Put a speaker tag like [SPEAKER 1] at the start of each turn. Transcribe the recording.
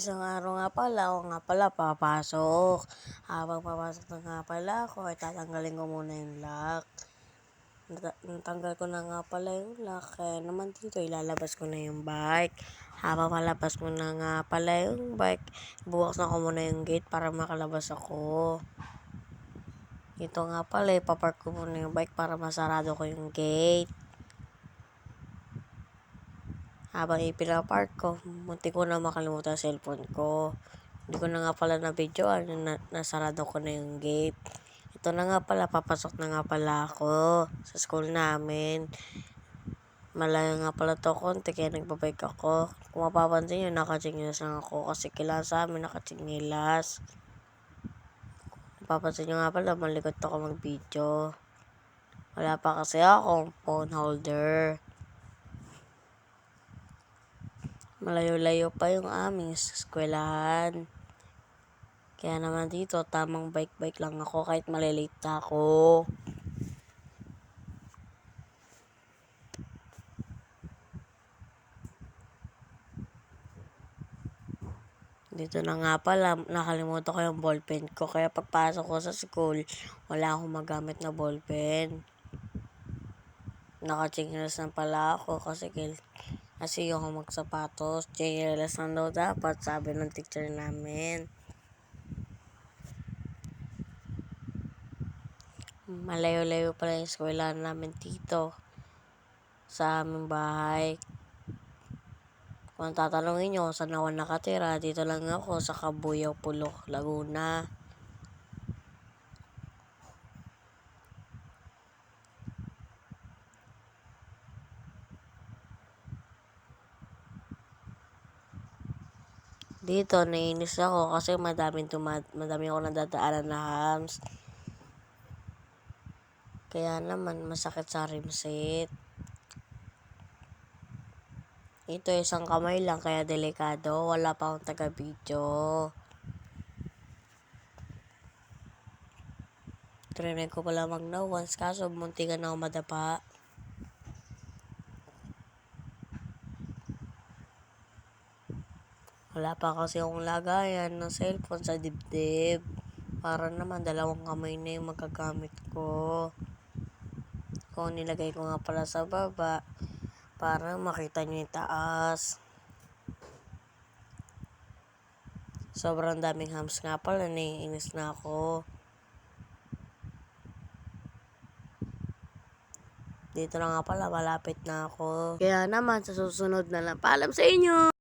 [SPEAKER 1] Isang araw nga pala, ako nga pala papasok. Habang papasok na nga pala ako, ay tatanggalin ko muna yung lock. Natanggal ko na nga pala yung lock, kaya naman dito ilalabas ko na yung bike. Habang malabas mo na nga pala yung bike, bubuksan ko muna yung gate para makalabas ako. Ito nga pala, ipapark ko muna yung bike para masarado ko yung gate. Habang ipinapark ko, munti ko na makalimutan ang cellphone ko. Hindi ko na nga pala na-videoan, nasarado ko na yung gate. Ito na nga pala, papasok na nga pala ako sa school namin. Malayo nga pala to konti, kaya nagbabike ako. Kung mapapansin nyo, nakachingnilas lang ako kasi kailangan sa amin nakachingnilas. Mapapansin nyo nga pala, malikot ako mag-video. Wala pa kasi akong phone holder. Malayo-layo pa yung aming eskwelahan. Kaya naman dito, tamang bike-bike lang ako kahit malilate na ako. Dito na nga pala, nakalimutan ko yung ballpen ko. Kaya pagpasok ko sa school, wala akong magamit na ballpen. Nakachingras na pala ako kasi yung magsapatos. Chingras na daw dapat, sabi ng teacher namin. Malayo-layo pala yung eskwela namin dito sa aming bahay. Kung tatanungin nyo saan ako nakatira, dito lang ako sa Cabuyao, Pulok, Laguna. Dito, naiinis ako kasi madami ako nadadaanan na hams. Kaya naman, masakit sa rimset. Ito, isang kamay lang, kaya delikado. Wala pa akong taga-video. Trinay ko pala mag-no once, kaso muntikan na ako madapa. Wala pa kasi akong lagayan ng cellphone sa dibdib. Para naman, dalawang kamay na yung magagamit ko. Kung nilagay ko nga pala sa baba, para makita nyo yung taas. Sobrang daming hams nga pala, naiinis na ako. Dito na nga pala, malapit na ako. Kaya naman, sa susunod na lang. Paalam sa inyo!